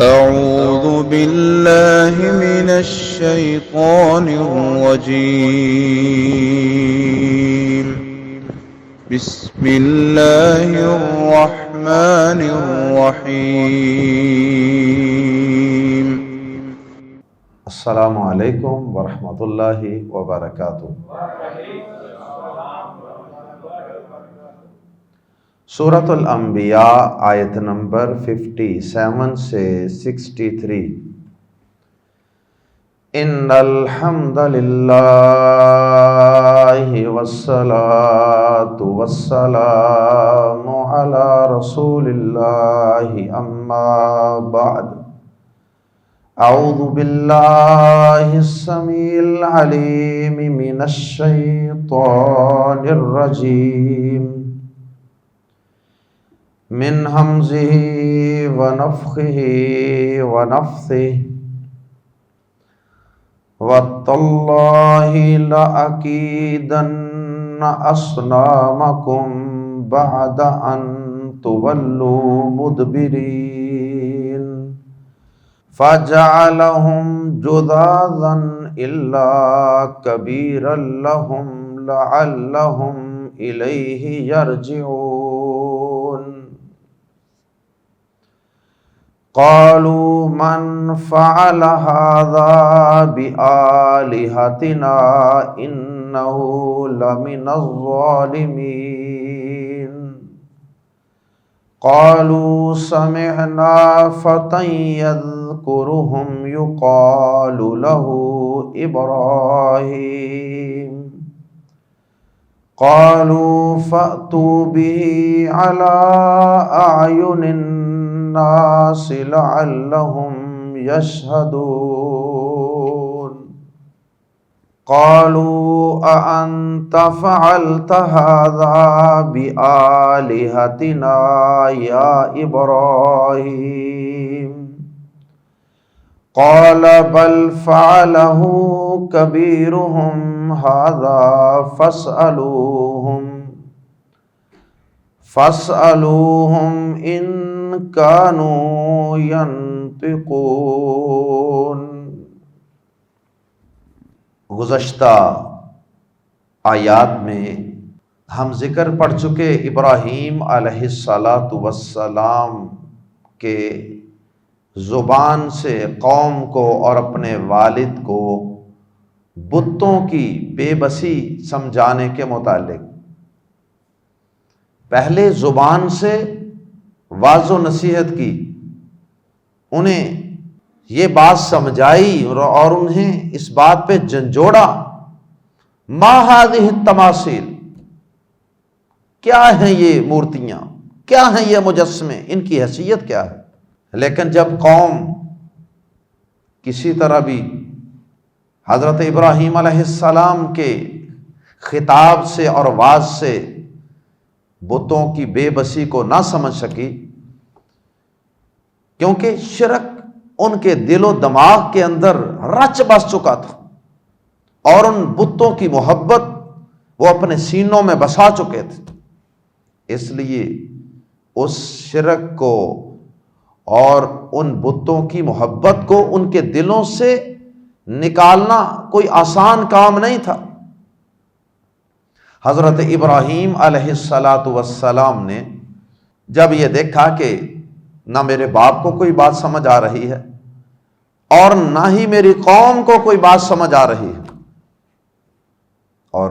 أعوذ بالله من الشيطان الرجيم. بسم الله الرحمن الرحيم. السلام علیکم ورحمۃ اللہ وبرکاتہ۔ سورۃ الانبیاء آیت نمبر 57 سے 63۔ ان الحمد للہ والصلاة والسلام علی رسول اللہ اما بعد۔ اعوذ باللہ السمیع العلیم من الشیطان الرجیم من ہمزہ ونفخہ ونفثہ وَتَاللَّهِ لَأَكِيدَنَّ أَصْنَامَكُمْ بَعْدَ أَن تُوَلُّوا مُدْبِرِينَ فَجَعَلَهُمْ جُذَاذًا إِلَّا كَبِيرًا لَهُمْ لَعَلَّهُمْ إِلَيْهِ يَرْجِعُونَ قالوا من فعل هذا بآلهتنا إنه لمن الظالمين قالوا سمعنا فتى يذكرهم يقال له إبراهيم قالوا فأتوا به على أعين الناس لعلهم يشهدون قالوا أأنت فعلت هذا بآلهتنا يا إبراهيم قال بل فعله كبيرهم هذا فاسألوهم إن كانوا ينطقون۔ گزشتہ آیات میں ہم ذکر پڑھ چکے ابراہیم علیہ السلام کے زبان سے قوم کو اور اپنے والد کو بتوں کی بے بسی سمجھانے کے متعلق۔ پہلے زبان سے واضح و نصیحت کی، انہیں یہ بات سمجھائی اور انہیں اس بات پہ جھنجھوڑا، ما هذه التماثیل، کیا ہیں یہ مورتیاں، کیا ہیں یہ مجسمے، ان کی حیثیت کیا ہے۔ لیکن جب قوم کسی طرح بھی حضرت ابراہیم علیہ السلام کے خطاب سے اور واز سے بتوں کی بے بسی کو نہ سمجھ سکی، کیونکہ شرک ان کے دل و دماغ کے اندر رچ بس چکا تھا اور ان بتوں کی محبت وہ اپنے سینوں میں بسا چکے تھے، اس لیے اس شرک کو اور ان بتوں کی محبت کو ان کے دلوں سے نکالنا کوئی آسان کام نہیں تھا۔ حضرت ابراہیم علیہ السلام نے جب یہ دیکھا کہ نہ میرے باپ کو کوئی بات سمجھ آ رہی ہے اور نہ ہی میری قوم کو کوئی بات سمجھ آ رہی ہے، اور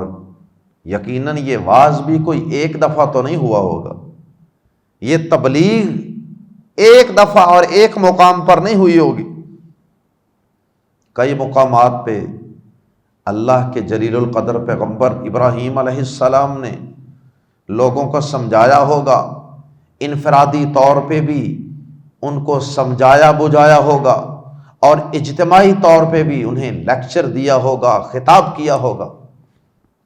یقیناً یہ واز بھی کوئی ایک دفعہ تو نہیں ہوا ہوگا، یہ تبلیغ ایک دفعہ اور ایک مقام پر نہیں ہوئی ہوگی، کئی مقامات پہ اللہ کے جلیل القدر پیغمبر ابراہیم علیہ السلام نے لوگوں کو سمجھایا ہوگا، انفرادی طور پہ بھی ان کو سمجھایا بجھایا ہوگا، اور اجتماعی طور پہ بھی انہیں لیکچر دیا ہوگا، خطاب کیا ہوگا۔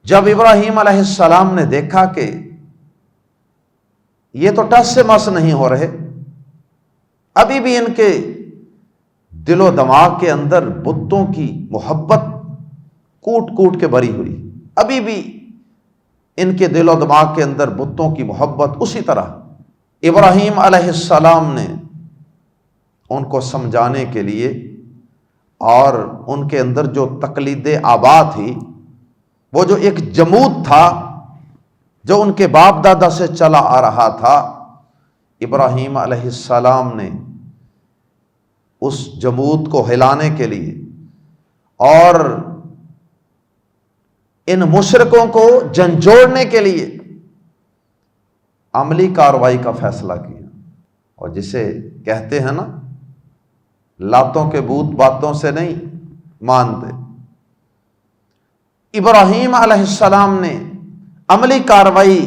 جب ابراہیم علیہ السلام نے دیکھا کہ یہ تو ٹس سے مس نہیں ہو رہے، ابھی بھی ان کے دل و دماغ کے اندر بتوں کی محبت کوٹ کوٹ کے بھری ہوئی، ابھی بھی ان کے دل و دماغ کے اندر بتوں کی محبت اسی طرح۔ ابراہیم علیہ السلام نے ان کو سمجھانے کے لیے، اور ان کے اندر جو تقلید آبا تھی، وہ جو ایک جمود تھا جو ان کے باپ دادا سے چلا آ رہا تھا، ابراہیم علیہ السلام نے اس جمود کو ہلانے کے لیے اور ان مشرکوں کو جھنجھوڑنے کے لیے عملی کارروائی کا فیصلہ کیا۔ اور جسے کہتے ہیں نا، لاتوں کے بت باتوں سے نہیں مانتے، ابراہیم علیہ السلام نے عملی کارروائی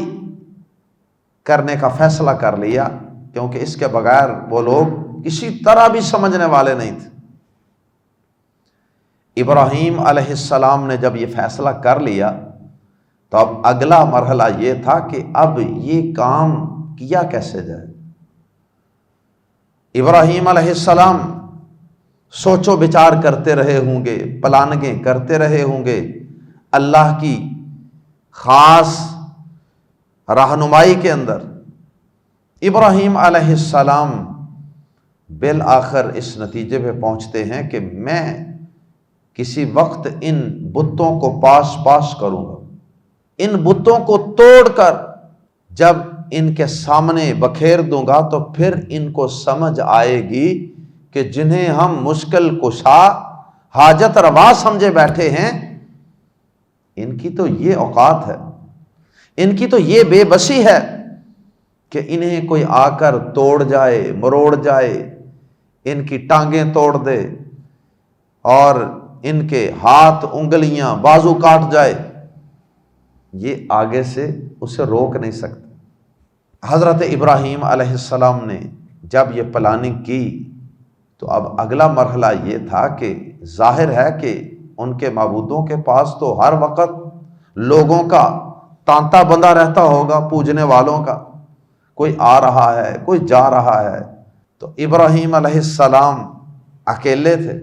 کرنے کا فیصلہ کر لیا، کیونکہ اس کے بغیر وہ لوگ کسی طرح بھی سمجھنے والے نہیں تھے۔ ابراہیم علیہ السلام نے جب یہ فیصلہ کر لیا تو اب اگلا مرحلہ یہ تھا کہ اب یہ کام کیا کیسے جائے۔ ابراہیم علیہ السلام سوچ و بچار کرتے رہے ہوں گے، پلاننگیں کرتے رہے ہوں گے، اللہ کی خاص رہنمائی کے اندر ابراہیم علیہ السلام بالآخر اس نتیجے پہ پہنچتے ہیں کہ میں کسی وقت ان بتوں کو پاش کروں گا، ان بتوں کو توڑ کر جب ان کے سامنے بکھیر دوں گا تو پھر ان کو سمجھ آئے گی کہ جنہیں ہم مشکل کشا حاجت روا سمجھے بیٹھے ہیں، ان کی تو یہ اوقات ہے، ان کی تو یہ بے بسی ہے کہ انہیں کوئی آ کر توڑ جائے، مروڑ جائے، ان کی ٹانگیں توڑ دے اور ان کے ہاتھ، انگلیاں، بازو کاٹ جائے، یہ آگے سے اسے روک نہیں سکتے۔ حضرت ابراہیم علیہ السلام نے جب یہ پلاننگ کی تو اب اگلا مرحلہ یہ تھا کہ ظاہر ہے کہ ان کے معبودوں کے پاس تو ہر وقت لوگوں کا تانتا بندہ رہتا ہوگا، پوجنے والوں کا، کوئی آ رہا ہے، کوئی جا رہا ہے۔ تو ابراہیم علیہ السلام اکیلے تھے،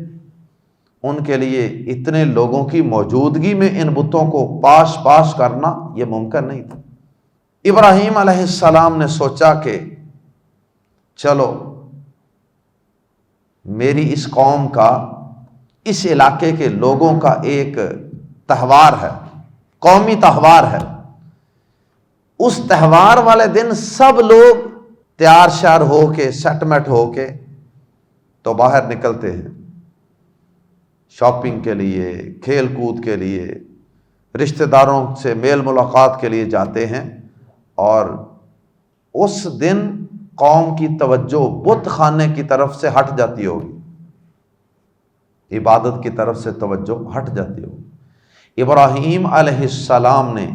ان کے لیے اتنے لوگوں کی موجودگی میں ان بتوں کو پاش کرنا یہ ممکن نہیں تھا۔ ابراہیم علیہ السلام نے سوچا کہ چلو میری اس قوم کا، اس علاقے کے لوگوں کا ایک تہوار ہے، قومی تہوار ہے، اس تہوار والے دن سب لوگ تیار شیار ہو کے، سیٹ میٹ ہو کے تو باہر نکلتے ہیں، شاپنگ کے لیے، کھیل کود کے لیے، رشتہ داروں سے میل ملاقات کے لیے جاتے ہیں، اور اس دن قوم کی توجہ بت خانے کی طرف سے ہٹ جاتی ہوگی، عبادت کی طرف سے توجہ ہٹ جاتی ہوگی۔ ابراہیم علیہ السلام نے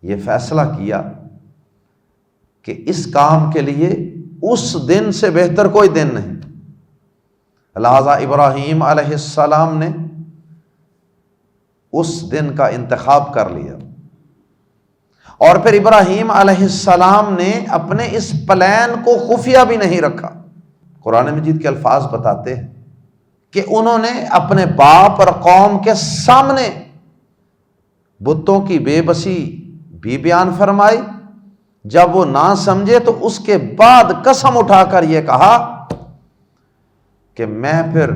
یہ فیصلہ کیا کہ اس کام کے لیے اس دن سے بہتر کوئی دن نہیں، لہذا ابراہیم علیہ السلام نے اس دن کا انتخاب کر لیا، اور پھر ابراہیم علیہ السلام نے اپنے اس پلان کو خفیہ بھی نہیں رکھا۔ قرآن مجید کے الفاظ بتاتے ہیں کہ انہوں نے اپنے باپ اور قوم کے سامنے بتوں کی بے بسی بھی بیان فرمائی، جب وہ نہ سمجھے تو اس کے بعد قسم اٹھا کر یہ کہا کہ میں پھر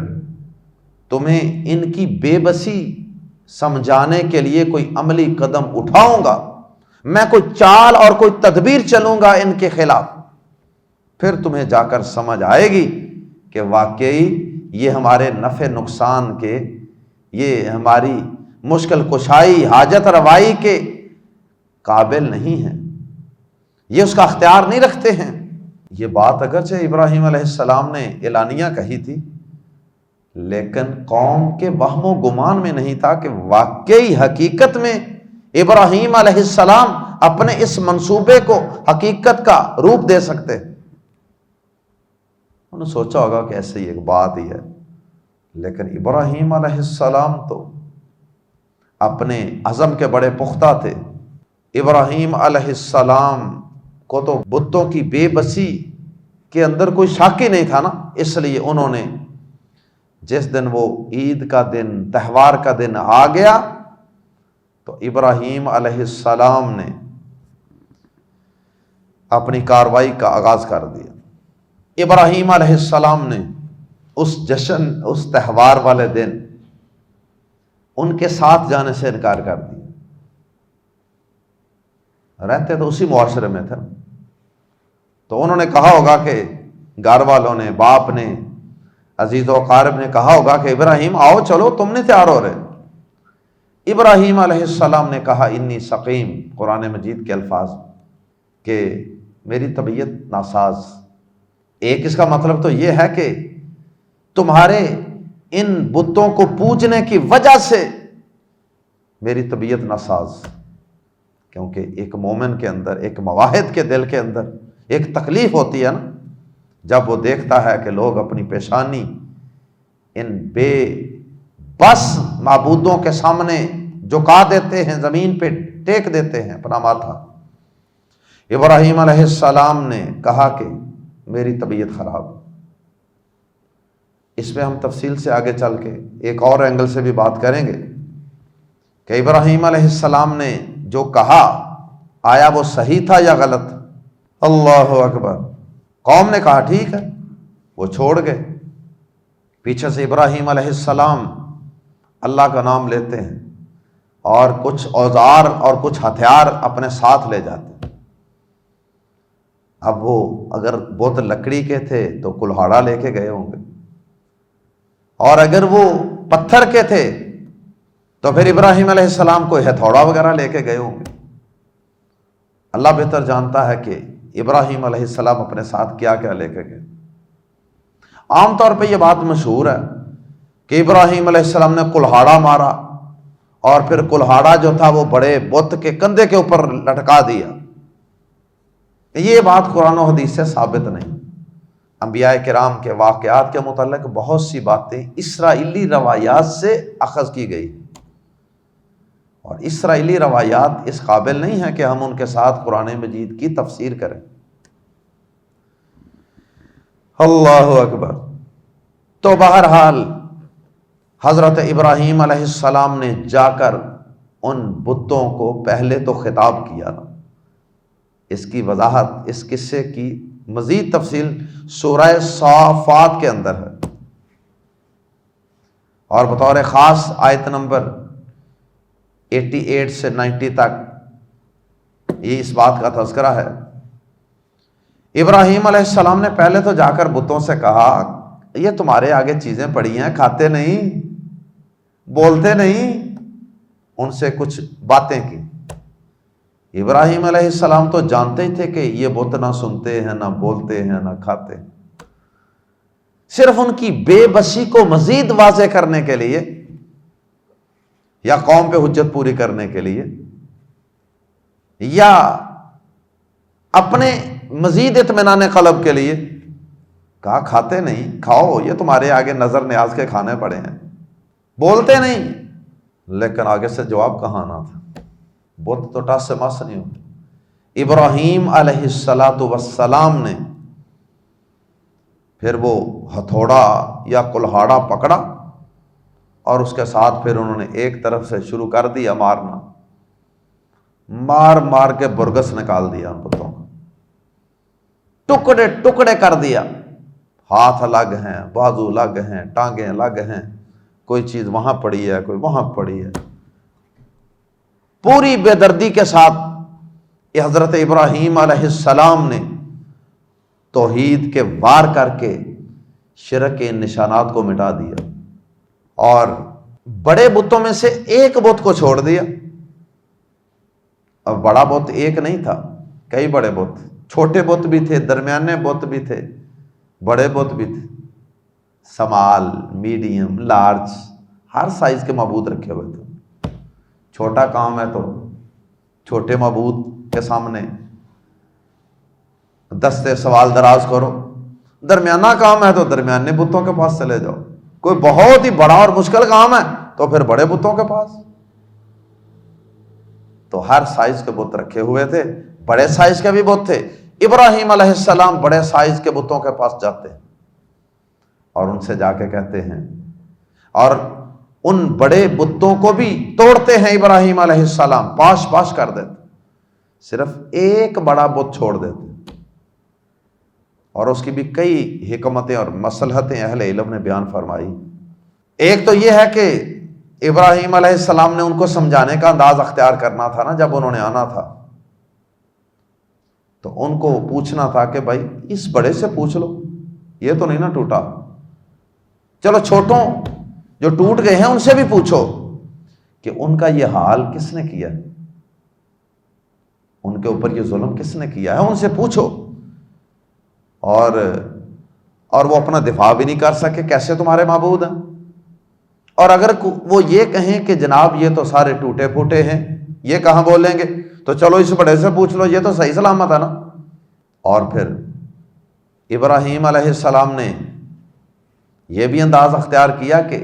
تمہیں ان کی بے بسی سمجھانے کے لیے کوئی عملی قدم اٹھاؤں گا، میں کوئی چال اور کوئی تدبیر چلوں گا ان کے خلاف، پھر تمہیں جا کر سمجھ آئے گی کہ واقعی یہ ہمارے نفع نقصان کے، یہ ہماری مشکل کشائی حاجت روائی کے قابل نہیں ہیں، یہ اس کا اختیار نہیں رکھتے ہیں۔ یہ بات اگرچہ ابراہیم علیہ السلام نے اعلانیہ کہی تھی، لیکن قوم کے وہم و گمان میں نہیں تھا کہ واقعی حقیقت میں ابراہیم علیہ السلام اپنے اس منصوبے کو حقیقت کا روپ دے سکتے۔ انہوں نے سوچا ہوگا کہ ایسے ہی ایک بات ہی ہے، لیکن ابراہیم علیہ السلام تو اپنے عزم کے بڑے پختہ تھے۔ ابراہیم علیہ السلام کو تو بتوں کی بے بسی کے اندر کوئی شک ہی نہیں تھا نا، اس لیے انہوں نے جس دن وہ عید کا دن، تہوار کا دن آ گیا تو ابراہیم علیہ السلام نے اپنی کارروائی کا آغاز کر دیا۔ ابراہیم علیہ السلام نے اس جشن، اس تہوار والے دن ان کے ساتھ جانے سے انکار کر دیا۔ رہتے تو اسی معاشرے میں تھے، تو انہوں نے کہا ہوگا کہ گھر والوں نے، باپ نے، عزیز و اقارب نے کہا ہوگا کہ ابراہیم آؤ چلو، تم نہیں تیار ہو رہے۔ ابراہیم علیہ السلام نے کہا انی سقیم، قرآن مجید کے الفاظ کہ میری طبیعت ناساز۔ ایک اس کا مطلب تو یہ ہے کہ تمہارے ان بتوں کو پوجنے کی وجہ سے میری طبیعت ناساز، کیونکہ ایک مومن کے اندر، ایک موحد کے دل کے اندر ایک تکلیف ہوتی ہے نا، جب وہ دیکھتا ہے کہ لوگ اپنی پیشانی ان بے بس معبودوں کے سامنے جھکا دیتے ہیں، زمین پہ ٹیک دیتے ہیں اپنا ماتھا۔ ابراہیم علیہ السلام نے کہا کہ میری طبیعت خراب۔ اس میں ہم تفصیل سے آگے چل کے ایک اور اینگل سے بھی بات کریں گے کہ ابراہیم علیہ السلام نے جو کہا آیا وہ صحیح تھا یا غلط؟ اللہ اکبر۔ قوم نے کہا ٹھیک ہے، وہ چھوڑ گئے۔ پیچھے سے ابراہیم علیہ السلام اللہ کا نام لیتے ہیں اور کچھ اوزار اور کچھ ہتھیار اپنے ساتھ لے جاتے ہیں۔ اب وہ اگر بت لکڑی کے تھے تو کلہاڑا لے کے گئے ہوں گے، اور اگر وہ پتھر کے تھے تو پھر ابراہیم علیہ السلام کو ہتھوڑا وغیرہ لے کے گئے ہوں گے۔ اللہ بہتر جانتا ہے کہ ابراہیم علیہ السلام اپنے ساتھ کیا کیا لے کے گئے۔ عام طور پہ یہ بات مشہور ہے کہ ابراہیم علیہ السلام نے کلہاڑا مارا اور پھر کلہاڑا جو تھا وہ بڑے بت کے کندھے کے اوپر لٹکا دیا۔ یہ بات قرآن و حدیث سے ثابت نہیں۔ انبیاء کرام کے واقعات کے متعلق بہت سی باتیں اسرائیلی روایات سے اخذ کی گئی، اور اسرائیلی روایات اس قابل نہیں ہیں کہ ہم ان کے ساتھ قرآن مجید کی تفسیر کریں۔ اللہ اکبر۔ تو بہرحال حضرت ابراہیم علیہ السلام نے جا کر ان بتوں کو پہلے تو خطاب کیا نا۔ اس کی وضاحت، اس قصے کی مزید تفصیل سورہ صافات کے اندر ہے، اور بطور خاص آیت نمبر 88 سے 90 تک یہ اس بات کا تذکرہ ہے۔ ابراہیم علیہ السلام نے پہلے تو جا کر بتوں سے کہا یہ تمہارے آگے چیزیں پڑی ہیں، کھاتے نہیں، بولتے نہیں، ان سے کچھ باتیں کی۔ ابراہیم علیہ السلام تو جانتے ہی تھے کہ یہ بت نہ سنتے ہیں، نہ بولتے ہیں، نہ کھاتے ہیں۔ صرف ان کی بے بسی کو مزید واضح کرنے کے لیے یا قوم پہ حجت پوری کرنے کے لیے یا اپنے مزید اطمینان قلب کے لیے کہا کھاتے نہیں، کھاؤ، یہ تمہارے آگے نظر نیاز کے کھانے پڑے ہیں، بولتے نہیں۔ لیکن آگے سے جواب کہاں آنا تھا؟ بت تو ٹس سے مس نہیں ہوتے۔ ابراہیم علیہ السلام نے پھر وہ ہتھوڑا یا کلہاڑا پکڑا اور اس کے ساتھ پھر انہوں نے ایک طرف سے شروع کر دیا مارنا، مار مار کے برگس نکال دیا ان بتوں کو، ٹکڑے ٹکڑے کر دیا۔ ہاتھ الگ ہیں، بازو الگ ہیں، ٹانگیں الگ ہیں، کوئی چیز وہاں پڑی ہے، کوئی وہاں پڑی ہے۔ پوری بے دردی کے ساتھ یہ حضرت ابراہیم علیہ السلام نے توحید کے وار کر کے شرک کے نشانات کو مٹا دیا، اور بڑے بتوں میں سے ایک بت کو چھوڑ دیا۔ اب بڑا بت ایک نہیں تھا، کئی بڑے بت، چھوٹے بت بھی تھے، درمیانے بت بھی تھے، بڑے بت بھی تھے، سمال، میڈیم، لارج، ہر سائز کے معبود رکھے ہوئے تھے۔ چھوٹا کام ہے تو چھوٹے معبود کے سامنے دستے سوال دراز کرو، درمیانہ کام ہے تو درمیانے بتوں کے پاس چلے جاؤ، کوئی بہت ہی بڑا اور مشکل کام ہے تو پھر بڑے بتوں کے پاس۔ تو ہر سائز کے بت رکھے ہوئے تھے، بڑے سائز کے بھی بت تھے۔ ابراہیم علیہ السلام بڑے سائز کے بتوں کے پاس جاتے ہیں اور ان سے جا کے کہتے ہیں، اور ان بڑے بتوں کو بھی توڑتے ہیں ابراہیم علیہ السلام، پاش پاش کر دیتے، صرف ایک بڑا بت چھوڑ دیتے۔ اور اس کی بھی کئی حکمتیں اور مصلحتیں اہل علم نے بیان فرمائی۔ ایک تو یہ ہے کہ ابراہیم علیہ السلام نے ان کو سمجھانے کا انداز اختیار کرنا تھا نا، جب انہوں نے آنا تھا تو ان کو پوچھنا تھا کہ بھائی اس بڑے سے پوچھ لو، یہ تو نہیں نا ٹوٹا، چلو چھوٹوں جو ٹوٹ گئے ہیں ان سے بھی پوچھو کہ ان کا یہ حال کس نے کیا ہے، ان کے اوپر یہ ظلم کس نے کیا ہے، ان سے پوچھو۔ اور وہ اپنا دفاع بھی نہیں کر سکے، کیسے تمہارے معبود ہیں؟ اور اگر وہ یہ کہیں کہ جناب یہ تو سارے ٹوٹے پھوٹے ہیں، یہ کہاں بولیں گے، تو چلو اس بڑے سے پوچھ لو، یہ تو صحیح سلامت ہے نا۔ اور پھر ابراہیم علیہ السلام نے یہ بھی انداز اختیار کیا کہ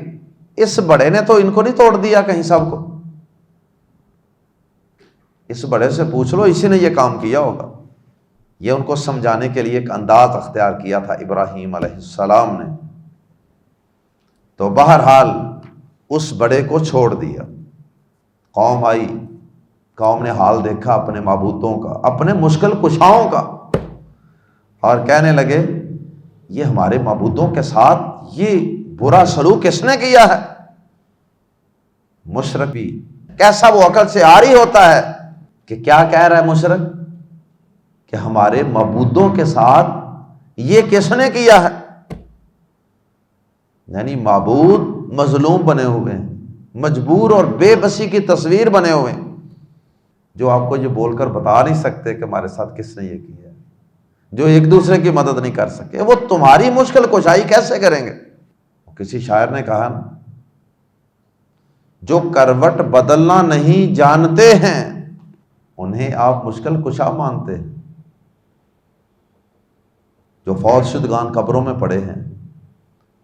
اس بڑے نے تو ان کو نہیں توڑ دیا کہیں سب کو، اس بڑے سے پوچھ لو، اسی نے یہ کام کیا ہوگا۔ یہ ان کو سمجھانے کے لیے ایک انداز اختیار کیا تھا ابراہیم علیہ السلام نے۔ تو بہرحال اس بڑے کو چھوڑ دیا، قوم آئی، قوم نے حال دیکھا اپنے معبودوں کا، اپنے مشکل کشاؤں کا، اور کہنے لگے یہ ہمارے معبودوں کے ساتھ یہ برا سلوک کس نے کیا ہے؟ مشرک بھی کیسا وہ عقل سے عاری ہوتا ہے کہ کیا کہہ رہا ہے مشرک کہ ہمارے معبودوں کے ساتھ یہ کس نے کیا ہے؟ یعنی معبود مظلوم بنے ہوئے ہیں، مجبور اور بے بسی کی تصویر بنے ہوئے ہیں، جو آپ کو یہ بول کر بتا نہیں سکتے کہ ہمارے ساتھ کس نے یہ کیا ہے، جو ایک دوسرے کی مدد نہیں کر سکے، وہ تمہاری مشکل کشائی کیسے کریں گے؟ کسی شاعر نے کہا نا، جو کروٹ بدلنا نہیں جانتے ہیں انہیں آپ مشکل کشا مانتے ہیں۔ جو فوت شدگان قبروں میں پڑے ہیں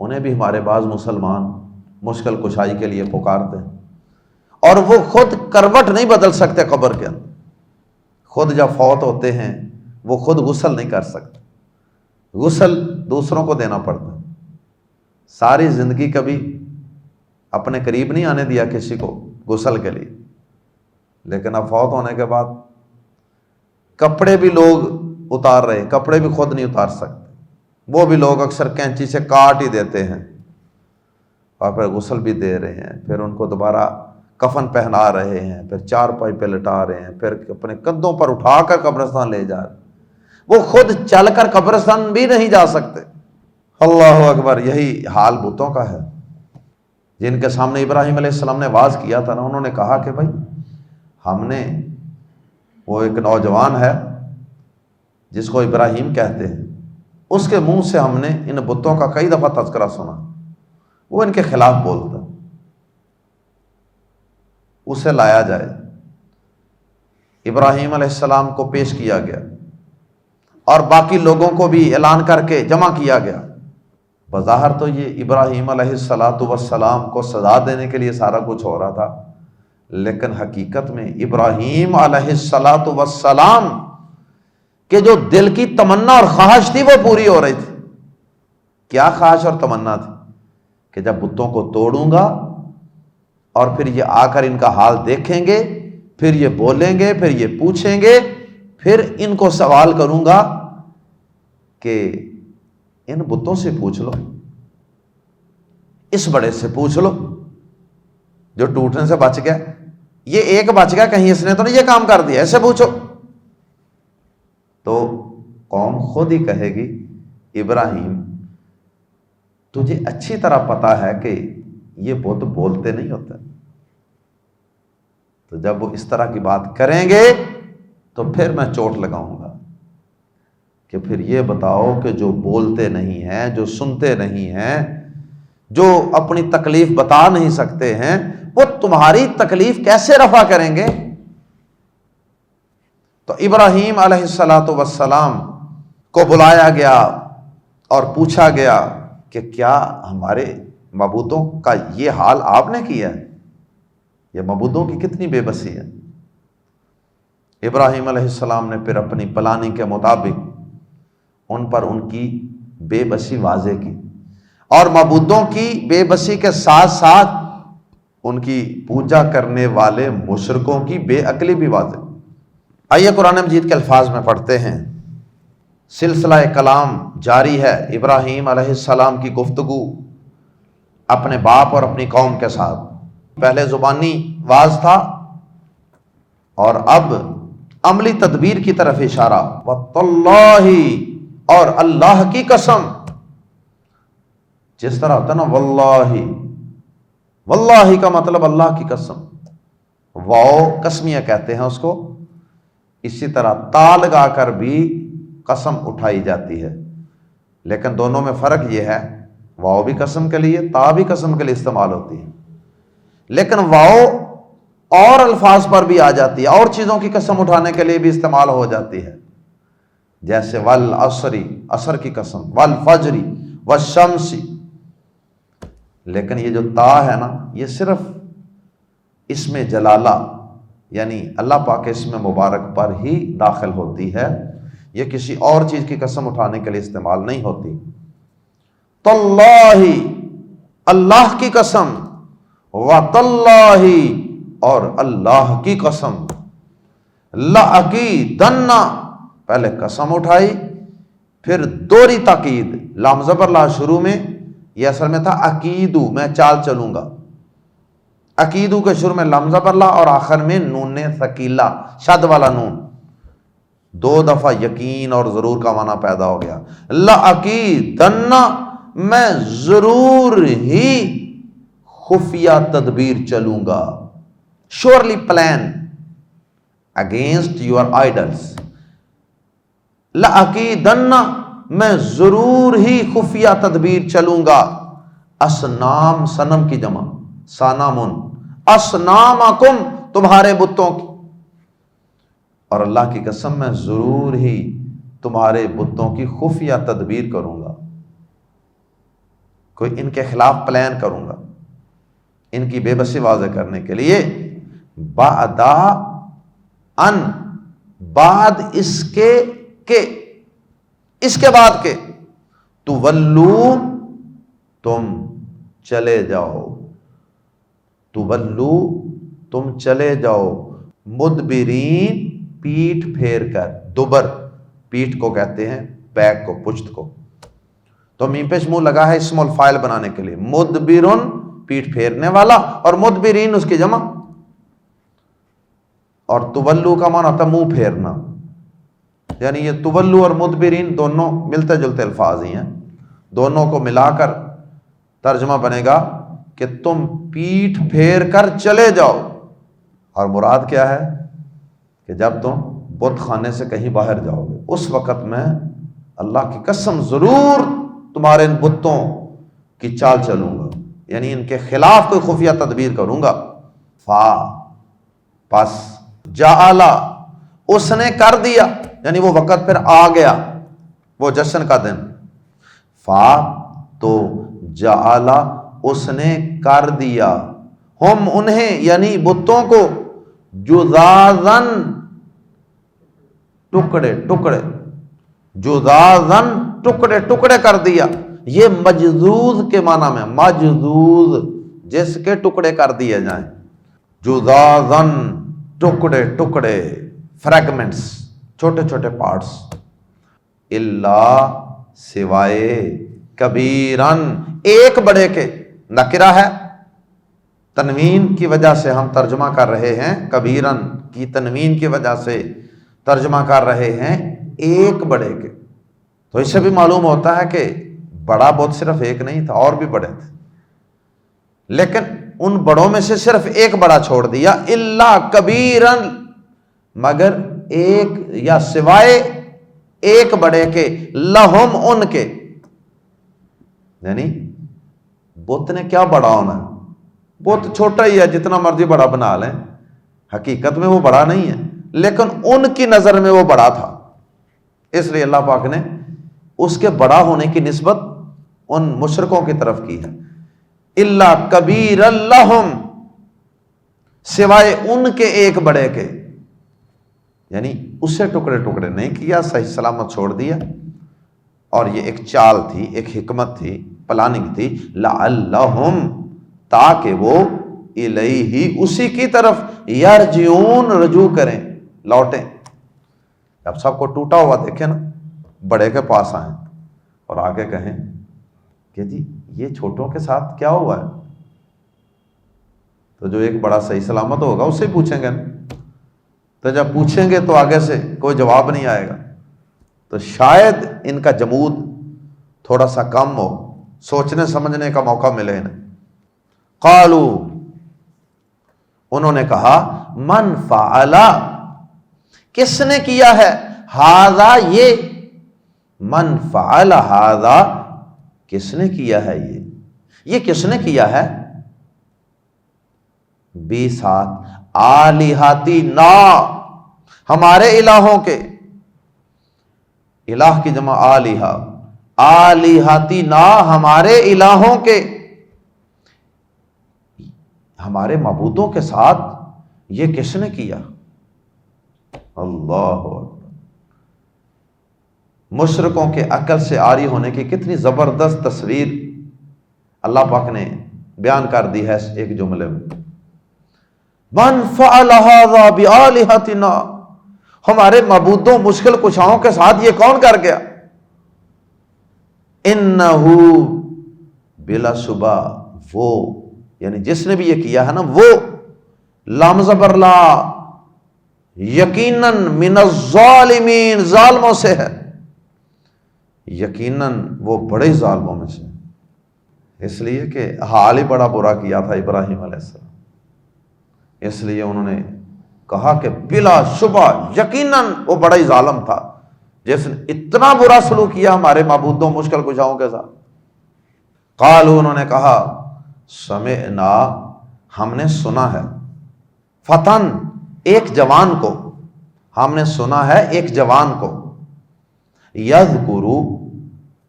انہیں بھی ہمارے بعض مسلمان مشکل کشائی کے لیے پکارتے ہیں، اور وہ خود کروٹ نہیں بدل سکتے قبر کے اندر، خود جب فوت ہوتے ہیں وہ خود غسل نہیں کر سکتے، غسل دوسروں کو دینا پڑتا ہے۔ ساری زندگی کبھی اپنے قریب نہیں آنے دیا کسی کو غسل کے لیے، لیکن اب فوت ہونے کے بعد کپڑے بھی لوگ اتار رہے، کپڑے بھی خود نہیں اتار سکتے، وہ بھی لوگ اکثر کینچی سے کاٹ ہی دیتے ہیں، اور پھر غسل بھی دے رہے ہیں، پھر ان کو دوبارہ کفن پہنا رہے ہیں، پھر چارپائی پہ لٹا رہے ہیں، پھر اپنے کندھوں پر اٹھا کر قبرستان لے جا رہے ہیں، وہ خود چل کر قبرستان بھی نہیں جا سکتے۔ اللہ اکبر! یہی حال بتوں کا ہے جن کے سامنے ابراہیم علیہ السلام نے واز کیا تھا نا، انہوں نے کہا کہ بھائی ہم نے، وہ ایک نوجوان ہے جس کو ابراہیم کہتے ہیں، اس کے منہ سے ہم نے ان بتوں کا کئی دفعہ تذکرہ سنا، وہ ان کے خلاف بولتا، اسے لایا جائے۔ ابراہیم علیہ السلام کو پیش کیا گیا اور باقی لوگوں کو بھی اعلان کر کے جمع کیا گیا۔ بظاہر تو یہ ابراہیم علیہ السلام کو سزا دینے کے لیے سارا کچھ ہو رہا تھا، لیکن حقیقت میں ابراہیم علیہ السلام کہ جو دل کی تمنا اور خواہش تھی وہ پوری ہو رہی تھی۔ کیا خواہش اور تمنا تھی؟ کہ جب بتوں کو توڑوں گا اور پھر یہ آ کر ان کا حال دیکھیں گے، پھر یہ بولیں گے، پھر یہ پوچھیں گے، پھر ان کو سوال کروں گا کہ ان بتوں سے پوچھ لو، اس بڑے سے پوچھ لو جو ٹوٹنے سے بچ گیا، یہ ایک بچ گیا، کہیں اس نے تو نہیں یہ کام کر دیا، ایسے پوچھو۔ تو قوم خود ہی کہے گی ابراہیم تجھے اچھی طرح پتا ہے کہ یہ بت بولتے نہیں ہوتے، تو جب وہ اس طرح کی بات کریں گے تو پھر میں چوٹ لگاؤں گا کہ پھر یہ بتاؤ کہ جو بولتے نہیں ہیں، جو سنتے نہیں ہیں، جو اپنی تکلیف بتا نہیں سکتے ہیں، وہ تمہاری تکلیف کیسے رفع کریں گے؟ تو ابراہیم علیہ السلام کو بلایا گیا اور پوچھا گیا کہ کیا ہمارے معبودوں کا یہ حال آپ نے کیا ہے؟ یہ معبودوں کی کتنی بے بسی ہے۔ ابراہیم علیہ السلام نے پھر اپنی پلاننگ کے مطابق ان پر ان کی بے بسی واضح کی، اور معبودوں کی بے بسی کے ساتھ ساتھ ان کی پوجا کرنے والے مشرکوں کی بے عقلی بھی واضح۔ آئیے قرآن مجید کے الفاظ میں پڑھتے ہیں۔ سلسلہ کلام جاری ہے، ابراہیم علیہ السلام کی گفتگو اپنے باپ اور اپنی قوم کے ساتھ۔ پہلے زبانی واز تھا اور اب عملی تدبیر کی طرف اشارہ۔ وَاللَّهِ، اور اللہ کی قسم، جس طرح ہوتا ہے نا واللہ، واللہ کا مطلب اللہ کی قسم، واو قسمیہ کہتے ہیں اس کو، اسی طرح تا لگا کر بھی قسم اٹھائی جاتی ہے، لیکن دونوں میں فرق یہ ہے، واو بھی قسم کے لیے، تا بھی قسم کے لیے استعمال ہوتی ہے، لیکن واو اور الفاظ پر بھی آ جاتی ہے، اور چیزوں کی قسم اٹھانے کے لیے بھی استعمال ہو جاتی ہے، جیسے والعصر، عصر کی قسم، والفجر، والشمس۔ لیکن یہ جو تا ہے نا، یہ صرف اسم جلالہ یعنی اللہ پاک کے اسم مبارک پر ہی داخل ہوتی ہے، یہ کسی اور چیز کی قسم اٹھانے کے لیے استعمال نہیں ہوتی۔ تاللہ، اللہ کی قسم، وتاللہ، اور اللہ کی قسم، لأکیدن، پہلے قسم اٹھائی، پھر دوہری تاکید، لام زبر لا شروع میں، یہ اصل میں تھا اکیدو، میں چال چلوں گا، اکیدو کے شروع میں لام زبر لا اور آخر میں نون ثقیلہ، شد والا نون، دو دفعہ یقین اور ضرور کا معنی پیدا ہو گیا۔ لأکیدن، میں ضرور ہی خفیہ تدبیر چلوں گا، surely plan against your idols۔ لأکیدن، میں ضرور ہی خفیہ تدبیر چلوں گا، اصنام صنم کی جمع، صنمن، اصنامکم، تمہارے بتوں کی، اور اللہ کی قسم میں ضرور ہی تمہارے بتوں کی خفیہ تدبیر کروں گا، کوئی ان کے خلاف پلان کروں گا، ان کی بے بسی واضح کرنے کے لیے۔ بعد ان، بعد اس کے، اس کے بعد کے، تولو، تم چلے جاؤ، تولو، تم چلے جاؤ، مدبرین، پیٹھ پھیر کر، دبر پیٹھ کو کہتے ہیں، بیک کو، پشت کو، تو میم پیش منہ لگا ہے اسم الفاعل بنانے کے لیے، مدبرن پیٹھ پھیرنے والا، اور مدبرین اس کی جمع، اور تولو کا معنی ہوتا ہے منہ پھیرنا، یعنی یہ تولو اور مدبرین دونوں ملتے جلتے الفاظ ہی ہیں، دونوں کو ملا کر ترجمہ بنے گا کہ تم پیٹھ پھیر کر چلے جاؤ، اور مراد کیا ہے کہ جب تم بت خانے سے کہیں باہر جاؤ گے اس وقت میں اللہ کی قسم ضرور تمہارے ان بتوں کی چال چلوں گا، یعنی ان کے خلاف کوئی خفیہ تدبیر کروں گا۔ فا، پس، جعلا، اس نے کر دیا، یعنی وہ وقت پھر آ گیا، وہ جشن کا دن، فا تو جعلا، اس نے کر دیا، ہم انہیں یعنی بتوں کو، جذاذن، ٹکڑے ٹکڑے، جذاذن، ٹکڑے ٹکڑے کر دیا، یہ مجذوذ کے معنی میں، مجذوذ جس کے ٹکڑے کر دیے جائیں، جذاذن، ٹکڑے ٹکڑے، فریگمنٹس، چھوٹے چھوٹے پارٹس، اللہ، سوائے، کبیرن، ایک بڑے کے، نکرہ ہے، تنوین کی وجہ سے ہم ترجمہ کر رہے ہیں، کبیرن کی تنوین کی وجہ سے ترجمہ کر رہے ہیں ایک بڑے کے، تو اس سے بھی معلوم ہوتا ہے کہ بڑا بہت صرف ایک نہیں تھا، اور بھی بڑے تھے، لیکن ان بڑوں میں سے صرف ایک بڑا چھوڑ دیا، اللہ کبیرن، مگر ایک یا سوائے ایک بڑے کے، لہم، ان کے، یعنی بت نے کیا بڑا ہونا ہے، بت چھوٹا ہی ہے، جتنا مرضی بڑا بنا لیں، حقیقت میں وہ بڑا نہیں ہے، لیکن ان کی نظر میں وہ بڑا تھا، اس لیے اللہ پاک نے اس کے بڑا ہونے کی نسبت ان مشرکوں کی طرف کی ہے۔ اللہ کبیر لہم، سوائے ان کے ایک بڑے کے، یعنی اسے ٹکڑے ٹکڑے نہیں کیا، صحیح سلامت چھوڑ دیا، اور یہ ایک چال تھی، ایک حکمت تھی، پلاننگ تھی، لعلہم، تاکہ وہ الیہ، اسی کی طرف، یرجعون، رجوع کریں، لوٹیں۔ اب سب کو ٹوٹا ہوا دیکھیں نا، بڑے کے پاس آئیں اور آ کے کہیں کہ جی یہ چھوٹوں کے ساتھ کیا ہوا ہے، تو جو ایک بڑا صحیح سلامت ہوگا اس سے پوچھیں گے، تو جب پوچھیں گے تو آگے سے کوئی جواب نہیں آئے گا، تو شاید ان کا جمود تھوڑا سا کم ہو، سوچنے سمجھنے کا موقع ملے انہیں۔ قالو، انہوں نے کہا، من فعل، کس نے کیا ہے، ھذا، یہ، من فعل ھذا، کس نے کیا ہے یہ کس نے کیا ہے، بی ساتھ آلہتنا، ہمارے الہوں کے، الہ کی جمع آلہہ، آلہتنا، ہمارے الہوں کے، ہمارے معبودوں کے ساتھ یہ کس نے کیا۔ اللہ اکبر، مشرکوں کے عقل سے عاری ہونے کی کتنی زبردست تصویر اللہ پاک نے بیان کر دی ہے ایک جملے میں۔ من فعل ھذا بآلہتنا، ہمارے معبودوں مشکل کشاؤں کے ساتھ یہ کون کر گیا، انہ، بلا شبہ وہ، یعنی جس نے بھی یہ کیا ہے نا، وہ، لام زبر لا، یقیناً، من الظالمین، ظالموں سے ہے، یقیناً وہ بڑے ظالموں میں سے، اس لیے کہ حال ہی بڑا برا کیا تھا ابراہیم علیہ السلام، اس لیے انہوں نے کہا کہ بلا شبہ یقیناً وہ بڑا ہی ظالم تھا جس نے اتنا برا سلوک کیا ہمارے معبودوں مشکل کشاؤں کے ساتھ۔ قالوا، انہوں نے کہا، سمعنا، ہم نے سنا ہے، فتن، ایک جوان کو، ہم نے سنا ہے ایک جوان کو، یذکرو،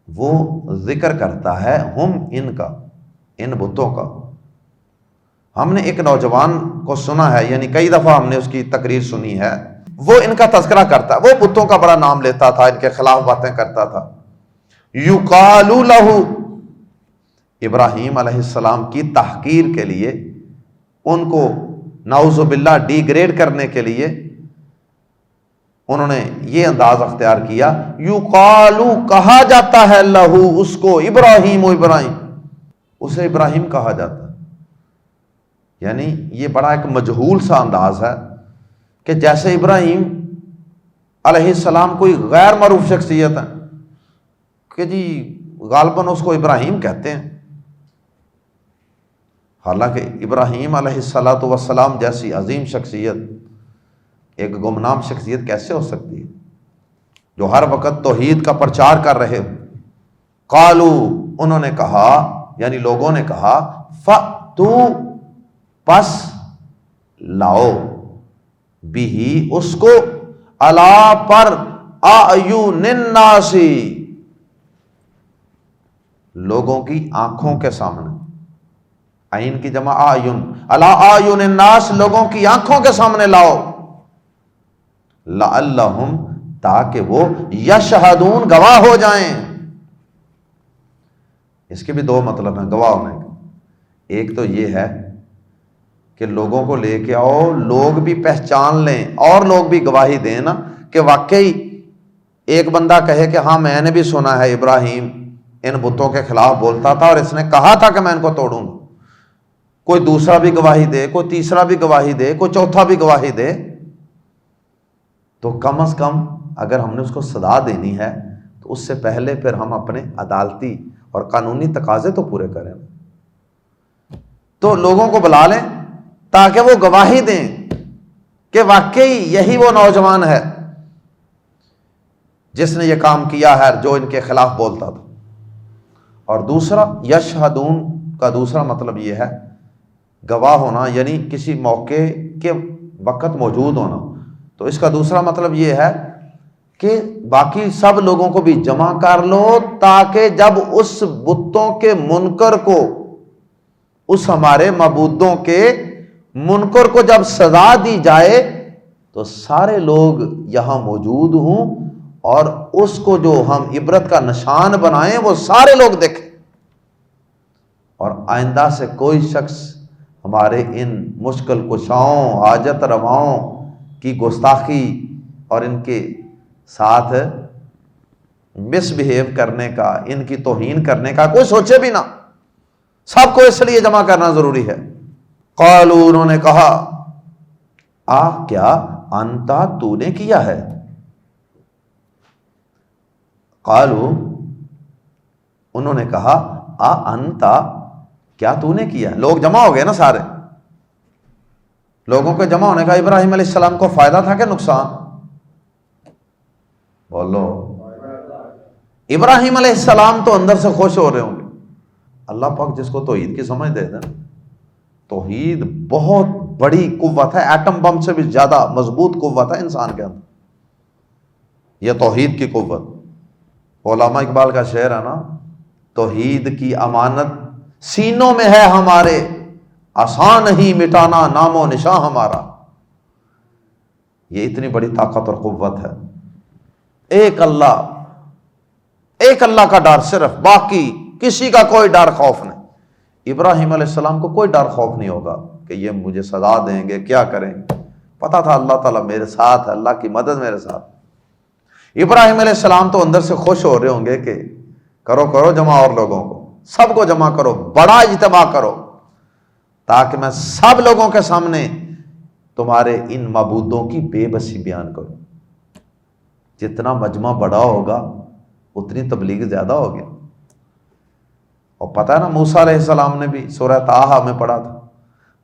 وہ ذکر کرتا ہے، ہم، ان کا، ان بتوں کا، ہم نے ایک نوجوان کو سنا ہے، یعنی کئی دفعہ ہم نے اس کی تقریر سنی ہے، وہ ان کا تذکرہ کرتا ہے، وہ بتوں کا بڑا نام لیتا تھا، ان کے خلاف باتیں کرتا تھا، یقال لہ، ابراہیم علیہ السلام کی تحقیر کے لیے، ان کو نعوذ باللہ ڈی گریڈ کرنے کے لیے انہوں نے یہ انداز اختیار کیا، یقال، کہا جاتا ہے، لہو، اس کو، ابراہیم، و ابراہیم، اسے ابراہیم کہا جاتا ہے، یعنی یہ بڑا ایک مجہول سا انداز ہے کہ جیسے ابراہیم علیہ السلام کوئی غیر معروف شخصیت ہے کہ جی غالباً اس کو ابراہیم کہتے ہیں، حالانکہ ابراہیم علیہ السلام جیسی عظیم شخصیت ایک گمنام شخصیت کیسے ہو سکتی ہے جو ہر وقت توحید کا پرچار کر رہے ہو۔ قالو، انہوں نے کہا، یعنی لوگوں نے کہا، فَأْتُو، پس لاؤ، بھی، اس کو، علا، پر، اعین الناس، لوگوں کی آنکھوں کے سامنے، عین کی جمع اعین، علا اعین الناس، لوگوں کی آنکھوں کے سامنے لاؤ، لعلہم، تاکہ وہ، یشہدون، گواہ ہو جائیں۔ اس کے بھی دو مطلب ہیں گواہ ہونے کے، ایک تو یہ ہے کہ لوگوں کو لے کے آؤ، لوگ بھی پہچان لیں اور لوگ بھی گواہی دیں نا، کہ واقعی ایک بندہ کہے کہ ہاں میں نے بھی سنا ہے ابراہیم ان بتوں کے خلاف بولتا تھا اور اس نے کہا تھا کہ میں ان کو توڑوں گا، کوئی دوسرا بھی گواہی دے، کوئی تیسرا بھی گواہی دے، کوئی چوتھا بھی گواہی دے، تو کم از کم اگر ہم نے اس کو سزا دینی ہے تو اس سے پہلے پھر ہم اپنے عدالتی اور قانونی تقاضے تو پورے کریں، تو لوگوں کو بلا لیں تاکہ وہ گواہی دیں کہ واقعی یہی وہ نوجوان ہے جس نے یہ کام کیا ہے جو ان کے خلاف بولتا تھا۔ اور دوسرا، یشہدون کا دوسرا مطلب یہ ہے گواہ ہونا، یعنی کسی موقع کے وقت موجود ہونا، تو اس کا دوسرا مطلب یہ ہے کہ باقی سب لوگوں کو بھی جمع کر لو تاکہ جب اس بتوں کے منکر کو، اس ہمارے معبودوں کے منکر کو جب سزا دی جائے تو سارے لوگ یہاں موجود ہوں اور اس کو جو ہم عبرت کا نشان بنائیں وہ سارے لوگ دیکھیں، اور آئندہ سے کوئی شخص ہمارے ان مشکل کشاؤں، حاجت رواؤں کی گستاخی اور ان کے ساتھ مس بہیو کرنے کا، ان کی توہین کرنے کا کوئی سوچے بھی نہ، سب کو اس لیے جمع کرنا ضروری ہے۔ قالوا، انہوں نے کہا، کیا انتا، تو نے کیا ہے؟ قالوا، انہوں نے کہا، انتا، کیا تو نے کیا؟ لوگ جمع ہو گئے نا سارے، لوگوں کے جمع ہونے کا ابراہیم علیہ السلام کو فائدہ تھا کہ نقصان؟ بولو۔ ابراہیم علیہ السلام تو اندر سے خوش ہو رہے ہوں گے۔ اللہ پاک جس کو توحید کی سمجھ دے دیں، توحید بہت بڑی قوت ہے، ایٹم بم سے بھی زیادہ مضبوط قوت ہے انسان کے اندر، یہ توحید کی قوت۔ علامہ اقبال کا شعر ہے نا، توحید کی امانت سینوں میں ہے ہمارے، آسان نہیں مٹانا نام و نشاں ہمارا۔ یہ اتنی بڑی طاقت اور قوت ہے۔ ایک اللہ کا ڈر صرف، باقی کسی کا کوئی ڈر خوف نہیں۔ ابراہیم علیہ السلام کو کوئی ڈر خوف نہیں ہوگا کہ یہ مجھے سزا دیں گے، کیا کریں گے، پتا تھا اللہ تعالیٰ میرے ساتھ ہے، اللہ کی مدد میرے ساتھ۔ ابراہیم علیہ السلام تو اندر سے خوش ہو رہے ہوں گے کہ کرو جمع، اور لوگوں کو سب کو جمع کرو، بڑا اجتماع کرو، تاکہ میں سب لوگوں کے سامنے تمہارے ان معبودوں کی بے بسی بیان کروں۔ جتنا مجمع بڑا ہوگا اتنی تبلیغ زیادہ ہوگی۔ اور پتہ ہے نا، موسیٰ علیہ السلام نے بھی سورہ طٰہٰ میں پڑھا تھا،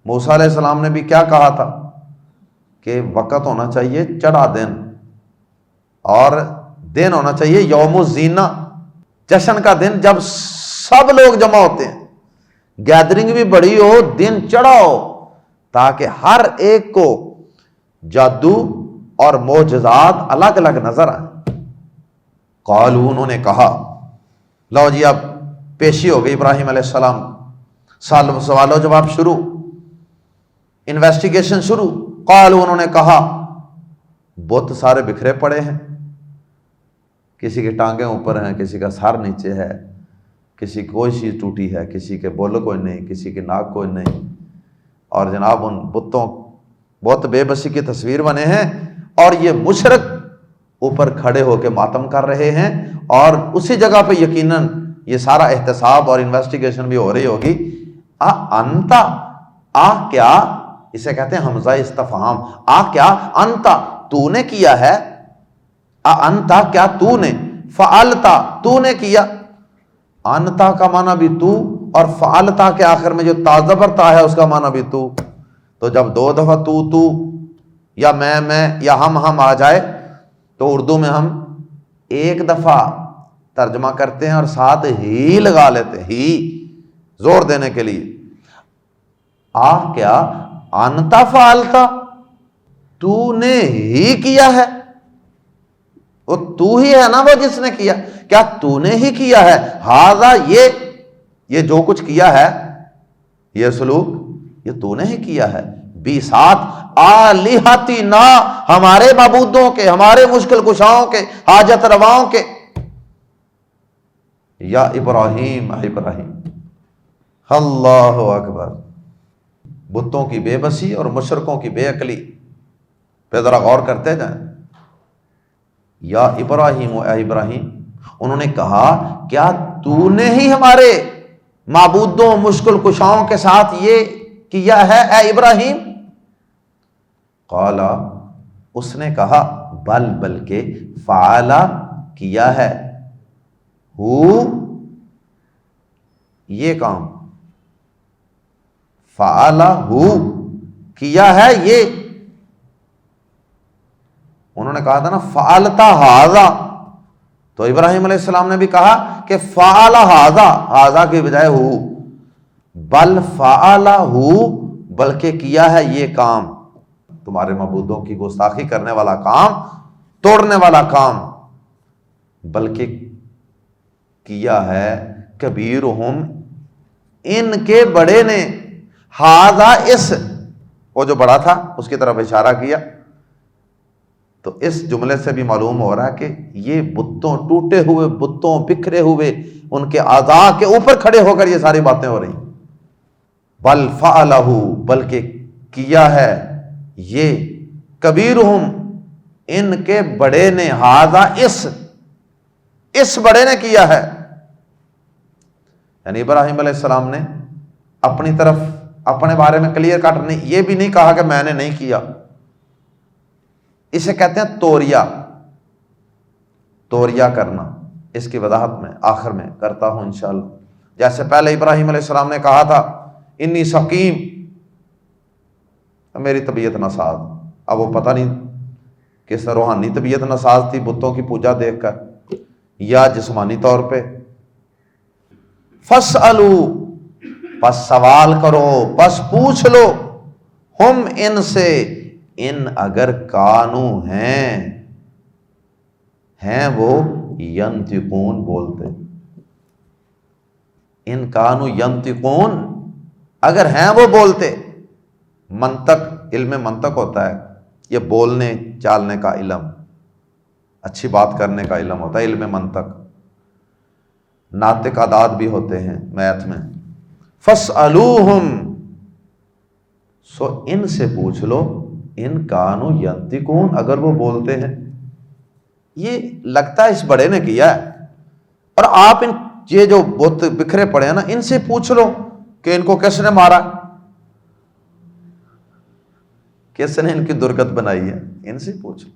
موسیٰ علیہ السلام نے بھی کیا کہا تھا کہ وقت ہونا چاہیے چڑھا دن، اور دن ہونا چاہیے یوم الزینہ، جشن کا دن، جب سب لوگ جمع ہوتے ہیں، گیدرنگ بھی بڑی ہو، دن چڑھا ہو، تاکہ ہر ایک کو جادو اور معجزات الگ الگ نظر آئیں۔ قالوا، انہوں نے کہا، لو جی اب پیشی ہو گئی ابراہیم علیہ السلام، سوال و جواب شروع، انویسٹیگیشن شروع۔ قالوا، انہوں نے کہا، بت سارے بکھرے پڑے ہیں، کسی کی ٹانگیں اوپر ہیں، کسی کا سر نیچے ہے، کسی کی کوئی چیز ٹوٹی ہے، کسی کے بول کوئی نہیں، کسی کی ناک کوئی نہیں، اور جناب ان بتوں بہت بے بسی کی تصویر بنے ہیں، اور یہ مشرک اوپر کھڑے ہو کے ماتم کر رہے ہیں، اور اسی جگہ پہ یقیناً یہ سارا احتساب اور انویسٹیگیشن بھی ہو رہی ہوگی۔ انتا، کیا، اسے کہتے ہیں حمزہ استفہام، کیا انتا، تو نے کیا ہے، انتا، کیا تو نے، فعلتا، تو نے کیا۔ انتا کا معنی بھی تو، اور فعلتا کے آخر میں جو تا زبر تا ہے اس کا معنی بھی تو۔ تو جب دو دفعہ تو یا میں یا ہم آ جائے تو اردو میں ہم ایک دفعہ ترجمہ کرتے ہیں اور ساتھ ہی لگا لیتے ہیں، ہی زور دینے کے لیے۔ کیا انتا فعلتا، تو نے ہی کیا ہے، وہ تو ہی ہے نا وہ جس نے کیا، کیا تو نے ہی کیا ہے، ہذا، یہ جو کچھ کیا ہے، یہ سلوک یہ تو نے ہی کیا ہے، بھی ساتھ آلہتنا، ہمارے معبودوں کے، ہمارے مشکل کشاؤں کے، حاجت رواؤں کے۔ یا ابراہیم، ابراہیم، اللہ اکبر۔ بتوں کی بے بسی اور مشرکوں کی بے عقلی پہ ذرا غور کرتے جائیں۔ یا ابراہیم، اے ابراہیم، انہوں نے کہا، کیا تو نے ہی ہمارے معبودوں مشکل کشاؤں کے ساتھ یہ کیا ہے اے ابراہیم؟ قالا، اس نے کہا، بلکہ فعلا، کیا ہے، یہ کام، فعلا، کیا ہے یہ۔ انہوں نے کہا تھا نا فعلتا ھذا، تو ابراہیم علیہ السلام نے بھی کہا کہ فعل ھذا کے بجائے بل فعل، بلکہ کیا ہے یہ کام، تمہارے معبودوں کی گستاخی کرنے والا کام، توڑنے والا کام، بلکہ کیا ہے کبیرہم، ان کے بڑے نے، ھذا، اس، وہ جو بڑا تھا اس کی طرف اشارہ کیا۔ تو اس جملے سے بھی معلوم ہو رہا ہے کہ یہ بتوں، ٹوٹے ہوئے بتوں، بکھرے ہوئے ان کے اعضاء کے اوپر کھڑے ہو کر یہ ساری باتیں ہو رہی ہیں۔ بل فعلہ، بلکہ کیا ہے یہ، کبیرہم، ان کے بڑے نے، ھذا، اس، اس بڑے نے کیا ہے. یعنی ابراہیم علیہ السلام نے اپنی طرف اپنے بارے میں کلیئر کٹ نہیں، یہ بھی نہیں کہا کہ میں نے نہیں کیا. اسے کہتے ہیں توریا کرنا. اس کی وضاحت میں آخر میں کرتا ہوں انشاءاللہ. جیسے پہلے ابراہیم علیہ السلام نے کہا تھا انی سقیم، میری طبیعت ناساز. اب وہ پتہ نہیں کس روحانی طبیعت ناساز تھی بتوں کی پوجا دیکھ کر یا جسمانی طور پہ. فاسألوا، پس سوال کرو، پس پوچھ لو، ہم ان سے، ان اگر کانو ہیں وہ ینطقون بولتے، ان کانو ینطقون اگر ہیں وہ بولتے. منطق، علم منطق ہوتا ہے یہ بولنے چالنے کا علم، اچھی بات کرنے کا علم ہوتا ہے علم منطق. ناطق اعداد بھی ہوتے ہیں میتھ میں. فاسألوہم، سو ان سے پوچھ لو، ان کانو ینطقون اگر وہ بولتے ہیں. یہ لگتا ہے اس بڑے نے کیا ہے. اور آپ یہ جو بت بکھرے پڑے ہیں نا، ان سے پوچھ لو کہ ان کو کس نے مارا، کس نے ان کی درگت بنائی ہے، ان سے پوچھ لو.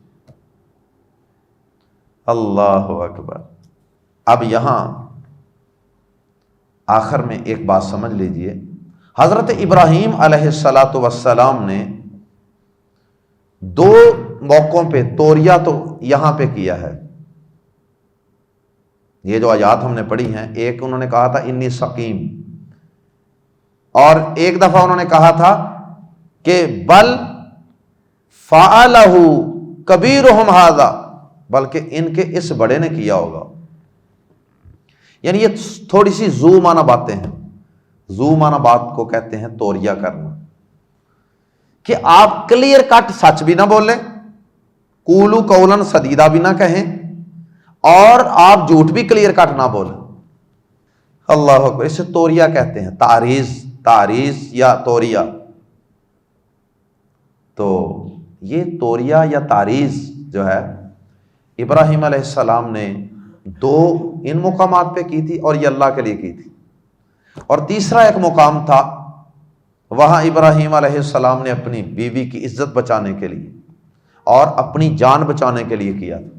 اللہ اکبر. اب یہاں آخر میں ایک بات سمجھ لیجئے، حضرت ابراہیم علیہ السلام نے دو موقعوں پہ توریا تو یہاں پہ کیا ہے. یہ جو آیات ہم نے پڑھی ہیں، ایک انہوں نے کہا تھا انی سقیم، اور ایک دفعہ انہوں نے کہا تھا کہ بل فعلہ کبیرہم ھذا، بلکہ ان کے اس بڑے نے کیا ہوگا. یعنی یہ تھوڑی سی زو معنی باتیں ہیں. زو معنی بات کو کہتے ہیں توریا کرنا، کہ آپ کلیئر کٹ سچ بھی نہ بولیں، قولوا قولا سدیدا بھی نہ کہیں، اور آپ جھوٹ بھی کلیئر کٹ نہ بولیں. اللہ اکبر. اسے توریا کہتے ہیں، تعریض یا توریا. تو یہ توریا یا تعریض جو ہے ابراہیم علیہ السلام نے دو ان مقامات پہ کی تھی اور یہ اللہ کے لیے کی تھی. اور تیسرا ایک مقام تھا، وہاں ابراہیم علیہ السلام نے اپنی بیوی کی عزت بچانے کے لیے اور اپنی جان بچانے کے لیے کیا تھا.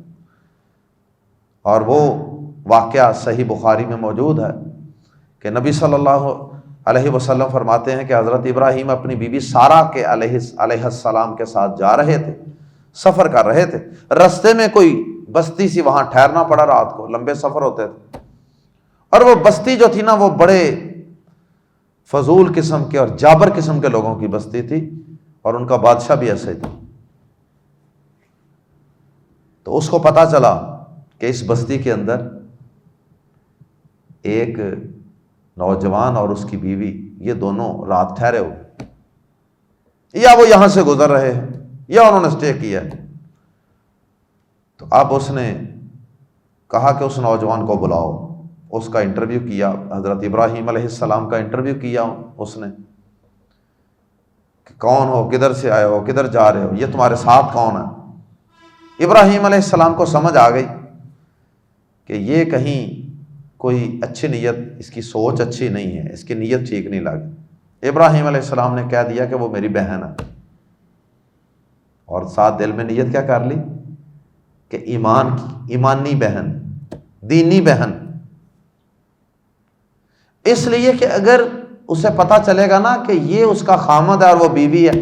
اور وہ واقعہ صحیح بخاری میں موجود ہے کہ نبی صلی اللہ علیہ وسلم فرماتے ہیں کہ حضرت ابراہیم اپنی بیوی سارہ کے علیہ السلام کے ساتھ جا رہے تھے، سفر کر رہے تھے. رستے میں کوئی بستی سی وہاں ٹھہرنا پڑا، رات کو لمبے سفر ہوتے تھے، اور وہ بستی جو تھی نا وہ بڑے فضول قسم کے اور جابر قسم کے لوگوں کی بستی تھی، اور ان کا بادشاہ بھی ایسے تھا. تو اس کو پتا چلا کہ اس بستی کے اندر ایک نوجوان اور اس کی بیوی یہ دونوں رات ٹھہرے ہوئے، یا وہ یہاں سے گزر رہے ہیں یا انہوں نے سٹے کیا ہے. تو اب اس نے کہا کہ اس نوجوان کو بلاؤ. اس کا انٹرویو کیا، حضرت ابراہیم علیہ السلام کا انٹرویو کیا اس نے کہ کون ہو، کدھر سے آئے ہو، کدھر جا رہے ہو، یہ تمہارے ساتھ کون ہے. ابراہیم علیہ السلام کو سمجھ آ گئی کہ یہ کہیں کوئی اچھی نیت، اس کی سوچ اچھی نہیں ہے، اس کی نیت ٹھیک نہیں لگی. ابراہیم علیہ السلام نے کہہ دیا کہ وہ میری بہن ہے، اور ساتھ دل میں نیت کیا کر لی کہ ایمان کی، ایمانی بہن، دینی بہن. اس لیے کہ اگر اسے پتا چلے گا نا کہ یہ اس کا خامد ہے اور وہ بیوی ہے،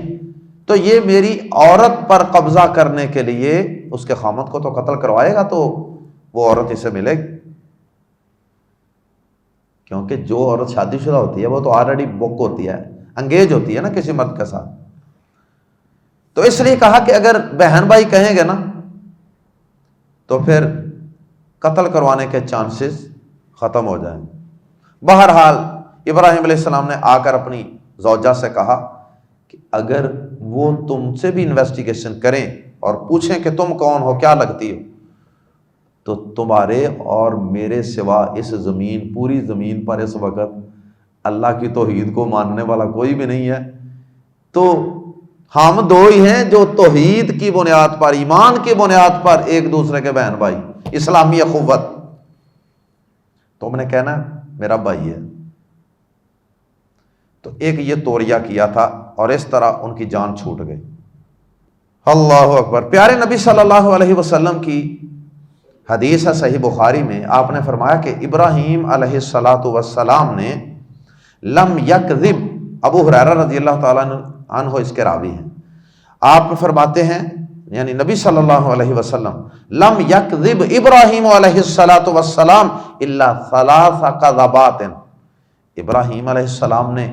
تو یہ میری عورت پر قبضہ کرنے کے لیے اس کے خامد کو تو قتل کروائے گا، تو وہ عورت اسے ملے گی. کیونکہ جو عورت شادی شدہ ہوتی ہے وہ تو آلریڈی بک ہوتی ہے، انگیج ہوتی ہے نا کسی مرد کے ساتھ. تو اس لیے کہا کہ اگر بہن بھائی کہیں گے نا تو پھر قتل کروانے کے چانسز ختم ہو جائیں. بہرحال ابراہیم علیہ السلام نے آ کر اپنی زوجہ سے کہا کہ اگر وہ تم سے بھی انویسٹیگیشن کریں اور پوچھیں کہ تم کون ہو، کیا لگتی ہو، تو تمہارے اور میرے سوا اس زمین، پوری زمین پر اس وقت اللہ کی توحید کو ماننے والا کوئی بھی نہیں ہے. تو ہم دو ہی ہیں جو توحید کی بنیاد پر، ایمان کی بنیاد پر ایک دوسرے کے بہن بھائی، اسلامی اخوت. تم نے کہنا میرا بھائی ہے۔ تو ایک یہ توریہ کیا تھا اور اس طرح ان کی جان چھوٹ گئی۔ اللہ اکبر۔ پیارے نبی صلی اللہ علیہ وسلم کی حدیث ہے صحیح بخاری میں، آپ نے فرمایا کہ ابراہیم علیہ السلام نے لم یکذب، ابو ہریرہ رضی اللہ تعالیٰ عنہ اس کے راوی ہیں، آپ فرماتے ہیں یعنی نبی صلی اللہ علیہ وسلم لم یکذب ابراہیم علیہ السلام الا ثلاث کذبات، ابراہیم علیہ السلام نے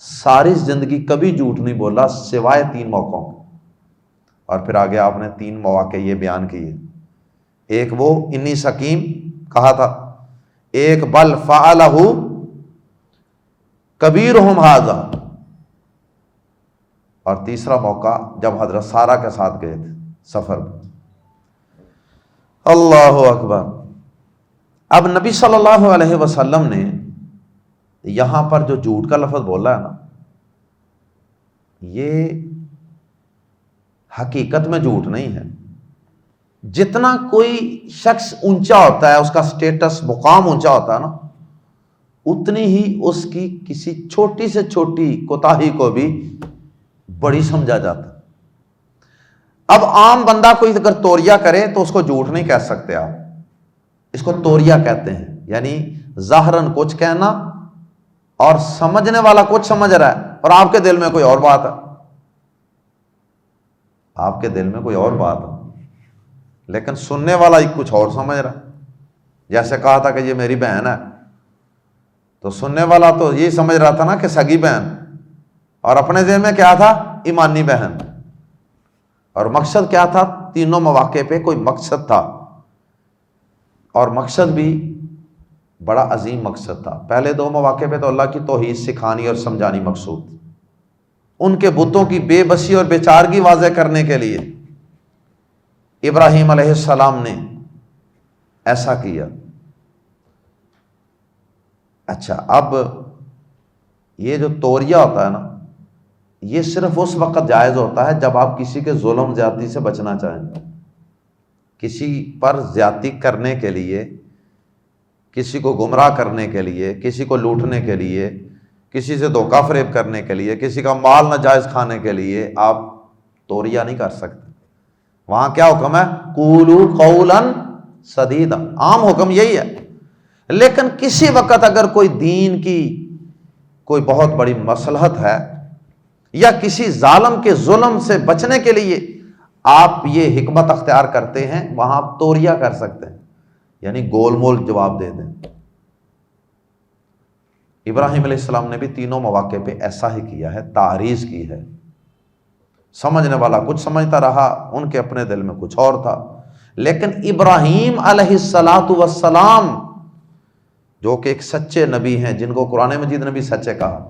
ساری زندگی کبھی جھوٹ نہیں بولا سوائے 3 موقعوں۔ اور پھر آگے آپ نے 3 مواقع یہ بیان کیے، ایک وہ انی سکیم کہا تھا، ایک بل فعلہ کبیرہم ھذا، اور تیسرا موقع جب حضرت سارہ کے ساتھ گئے تھے سفر میں۔ اللہ اکبر۔ اب نبی صلی اللہ علیہ وسلم نے یہاں پر جو جھوٹ کا لفظ بولا ہے نا، یہ حقیقت میں جھوٹ نہیں ہے۔ جتنا کوئی شخص اونچا ہوتا ہے، اس کا سٹیٹس مقام اونچا ہوتا ہے نا، اتنی ہی اس کی کسی چھوٹی سے چھوٹی کوتاہی کو بھی بڑی سمجھا جاتا ہے۔ اب عام بندہ کوئی اگر توریہ کرے تو اس کو جھوٹ نہیں کہہ سکتے آپ، اس کو توریہ کہتے ہیں، یعنی ظاہراً کچھ کہنا اور سمجھنے والا کچھ سمجھ رہا ہے اور آپ کے دل میں کوئی اور بات ہے، آپ کے دل میں کوئی اور بات ہے لیکن سننے والا ہی کچھ اور سمجھ رہا ہے۔ جیسے کہا تھا کہ یہ میری بہن ہے، تو سننے والا تو یہی سمجھ رہا تھا نا کہ سگی بہن، اور اپنے ذہن میں کیا تھا؟ ایمانی بہن۔ اور مقصد کیا تھا؟ تینوں مواقع پہ کوئی مقصد تھا، اور مقصد بھی بڑا عظیم مقصد تھا۔ پہلے 2 مواقع پہ تو اللہ کی توحید سکھانی اور سمجھانی مقصود تھی، ان کے بتوں کی بے بسی اور بیچارگی واضح کرنے کے لیے ابراہیم علیہ السلام نے ایسا کیا۔ اچھا، اب یہ جو توریہ ہوتا ہے نا، یہ صرف اس وقت جائز ہوتا ہے جب آپ کسی کے ظلم زیادتی سے بچنا چاہیں، کسی پر زیادتی کرنے کے لیے، کسی کو گمراہ کرنے کے لیے، کسی کو لوٹنے کے لیے، کسی سے دھوکہ فریب کرنے کے لیے، کسی کا مال ناجائز کھانے کے لیے آپ توریہ نہیں کر سکتے۔ وہاں کیا حکم ہے؟ قولوا قولا سدیدا، عام حکم یہی ہے۔ لیکن کسی وقت اگر کوئی دین کی کوئی بہت بڑی مصلحت ہے یا کسی ظالم کے ظلم سے بچنے کے لیے آپ یہ حکمت اختیار کرتے ہیں، وہاں آپ توریہ کر سکتے ہیں، یعنی گول مول جواب دے دیں۔ ابراہیم علیہ السلام نے بھی تینوں مواقع پہ ایسا ہی کیا ہے، تعریض کی ہے۔ سمجھنے والا کچھ سمجھتا رہا، ان کے اپنے دل میں کچھ اور تھا۔ لیکن ابراہیم علیہ السلام جو کہ ایک سچے نبی ہیں، جن کو قرآن مجید نے بھی سچے کہا،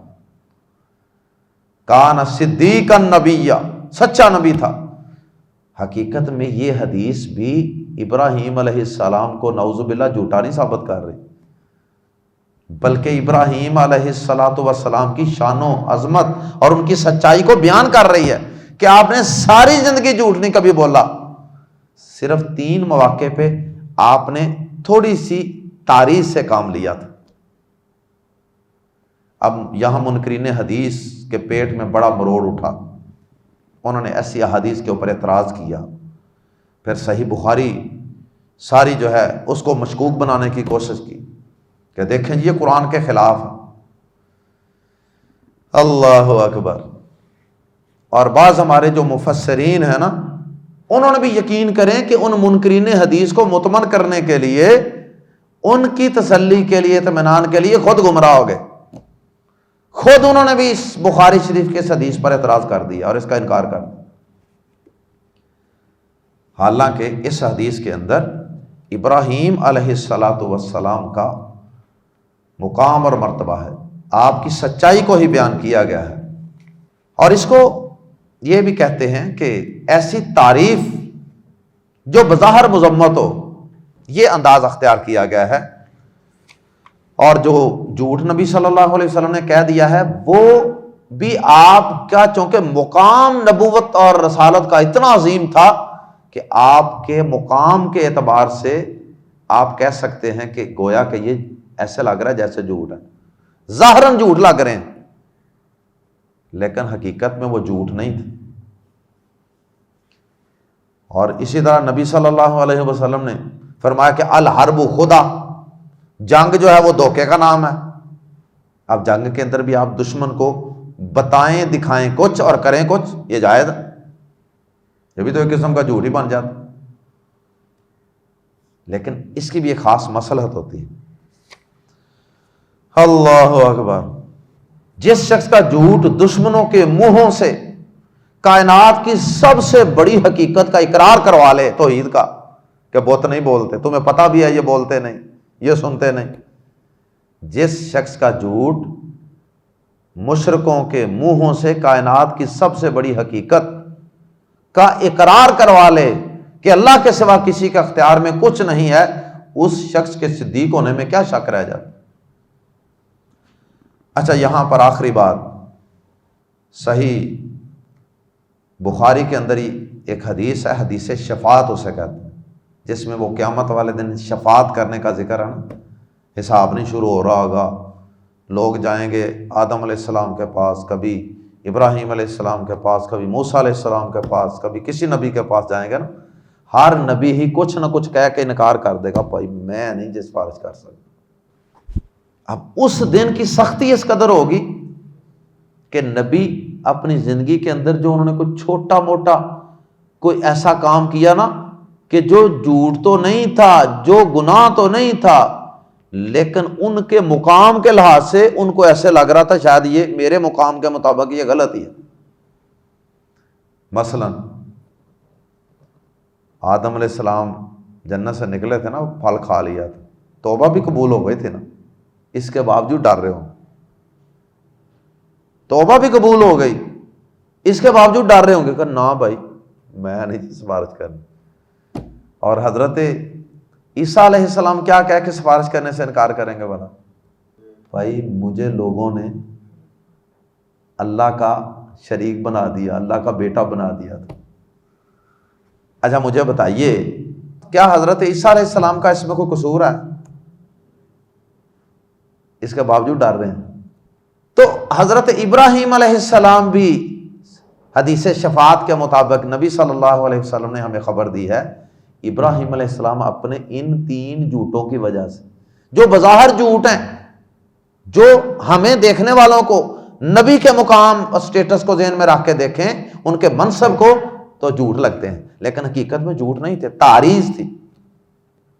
کان صدیقا نبیّا، سچا نبی تھا۔ حقیقت میں یہ حدیث بھی ابراہیم علیہ السلام کو نعوذ باللہ جھوٹا نہیں ثابت کر رہی، بلکہ ابراہیم علیہ السلام کی شان و عظمت اور ان کی سچائی کو بیان کر رہی ہے کہ آپ نے ساری زندگی جھوٹ نہیں کبھی بولا، صرف 3 مواقع پہ آپ نے تھوڑی سی تعریض سے کام لیا تھا۔ اب یہاں منکرین حدیث کے پیٹ میں بڑا مروڑ اٹھا، انہوں نے ایسی احادیث کے اوپر اعتراض کیا، پھر صحیح بخاری ساری جو ہے اس کو مشکوک بنانے کی کوشش کی کہ دیکھیں یہ قرآن کے خلاف ہے۔ اللہ اکبر۔ اور بعض ہمارے جو مفسرین ہیں نا، انہوں نے بھی یقین کریں کہ ان منکرین حدیث کو مطمئن کرنے کے لیے، ان کی تسلی کے لیے، اطمینان کے لیے خود گمراہ ہو گئے، خود انہوں نے بھی اس بخاری شریف کے اس حدیث پر اعتراض کر دیا اور اس کا انکار کر دیا، حالانکہ اس حدیث کے اندر ابراہیم علیہ السلام کا مقام اور مرتبہ ہے، آپ کی سچائی کو ہی بیان کیا گیا ہے۔ اور اس کو یہ بھی کہتے ہیں کہ ایسی تعریف جو بظاہر مذمت ہو، یہ انداز اختیار کیا گیا ہے، اور جو جھوٹ نبی صلی اللہ علیہ وسلم نے کہہ دیا ہے وہ بھی آپ کا چونکہ مقام نبوت اور رسالت کا اتنا عظیم تھا کہ آپ کے مقام کے اعتبار سے آپ کہہ سکتے ہیں کہ گویا کہ یہ ایسے لگ رہا ہے جیسے جھوٹ ہے، ظاہراً جھوٹ لگ رہے ہیں لیکن حقیقت میں وہ جھوٹ نہیں تھے۔ اور اسی طرح نبی صلی اللہ علیہ وسلم نے فرمایا کہ الحرب خدا، جنگ جو ہے وہ دھوکے کا نام ہے۔ اب جنگ کے اندر بھی آپ دشمن کو بتائیں دکھائیں کچھ اور کریں کچھ، یہ جائز ہے؟ یہ بھی تو ایک قسم کا جھوٹ ہی بن جاتا، لیکن اس کی بھی ایک خاص مصلحت ہوتی ہے۔ اللہ اکبر، جس شخص کا جھوٹ دشمنوں کے منہوں سے کائنات کی سب سے بڑی حقیقت کا اقرار کروا لے، توحید کا، کہ بت نہیں بولتے، تمہیں پتہ بھی ہے یہ بولتے نہیں، یہ سنتے نہیں، جس شخص کا جھوٹ مشرکوں کے منہوں سے کائنات کی سب سے بڑی حقیقت کا اقرار کروا لے کہ اللہ کے سوا کسی کا اختیار میں کچھ نہیں ہے، اس شخص کے صدیق ہونے میں کیا شک رہ جاتا۔ اچھا، یہاں پر آخری بات، صحیح بخاری کے اندر ہی ایک حدیث ہے، حدیث شفاعت اسے کہتے ہیں، جس میں وہ قیامت والے دن شفاعت کرنے کا ذکر ہے نا، حساب نہیں شروع ہو رہا ہوگا، لوگ جائیں گے آدم علیہ السلام کے پاس، کبھی ابراہیم علیہ السلام کے پاس، کبھی موسیٰ علیہ السلام کے پاس، کبھی کسی نبی کے پاس جائیں گے نا، ہر نبی ہی کچھ نہ کچھ کہہ کے انکار کر دے گا، بھائی میں نہیں سفارش کر سکتا۔ اب اس دن کی سختی اس قدر ہوگی کہ نبی اپنی زندگی کے اندر جو انہوں نے کوئی چھوٹا موٹا کوئی ایسا کام کیا نا کہ جو جھوٹ تو نہیں تھا، جو گناہ تو نہیں تھا، لیکن ان کے مقام کے لحاظ سے ان کو ایسے لگ رہا تھا شاید یہ میرے مقام کے مطابق یہ غلطی ہے۔ مثلا آدم علیہ السلام جنت سے نکلے تھے نا، پھل کھا لیا تھا، توبہ بھی قبول ہو گئے تھے نا، اس کے باوجود ڈر رہے ہوں، توبہ بھی قبول ہو گئی، اس کے باوجود ڈر رہے ہوں گے کہ نہ بھائی میں نہیں سفارش کرنی۔ اور حضرت عیسیٰ علیہ السلام کیا کہہ کے سفارش کرنے سے انکار کریں گے؟ بنا بھائی مجھے لوگوں نے اللہ کا شریک بنا دیا، اللہ کا بیٹا بنا دیا تھا۔ اچھا مجھے بتائیے، کیا حضرت عیسیٰ علیہ السلام کا اس میں کوئی قصور ہے؟ اس کے باوجود ڈر رہے ہیں۔ تو حضرت ابراہیم علیہ السلام بھی حدیث شفاعت کے مطابق نبی صلی اللہ علیہ وسلم نے ہمیں خبر دی ہے، ابراہیم علیہ السلام اپنے ان 3 جھوٹوں کی وجہ سے، جو بظاہر جھوٹ ہیں، جو ہمیں دیکھنے والوں کو نبی کے مقام اور سٹیٹس کو ذہن میں رکھ کے دیکھیں، ان کے منصب کو تو جھوٹ لگتے ہیں، لیکن حقیقت میں جھوٹ نہیں تھے، تعریض تھی،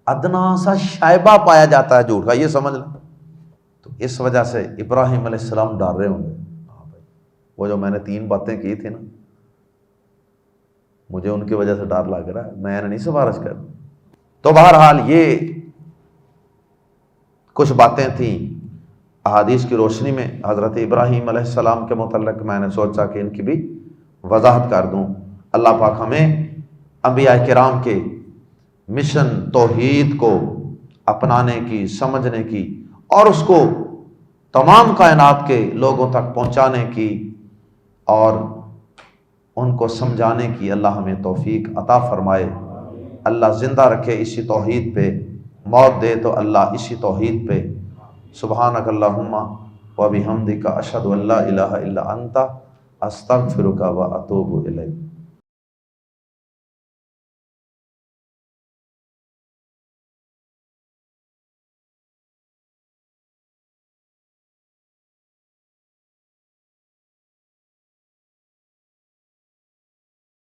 ادنا سا شائبہ پایا جاتا ہے جھوٹ کا، یہ سمجھ لیں۔ تو اس وجہ سے ابراہیم علیہ السلام ڈر رہے ہوں گے، وہ جو میں نے 3 باتیں کی تھی نا، مجھے ان کی وجہ سے ڈر لگ رہا ہے، میں نے نہیں سفارش کر۔ تو بہرحال یہ کچھ باتیں تھیں احادیث کی روشنی میں حضرت ابراہیم علیہ السلام کے متعلق، میں نے سوچا کہ ان کی بھی وضاحت کر دوں۔ اللہ پاک ہمیں انبیاء کرام کے مشن توحید کو اپنانے کی، سمجھنے کی، اور اس کو تمام کائنات کے لوگوں تک پہنچانے کی اور ان کو سمجھانے کی اللہ ہمیں توفیق عطا فرمائے۔ اللہ زندہ رکھے اسی توحید پہ، موت دے تو اللہ اسی توحید پہ۔ سبحانک اللہم و بحمدک اشہد ان لا الہ الا انت استغفرک و اتوب الیک۔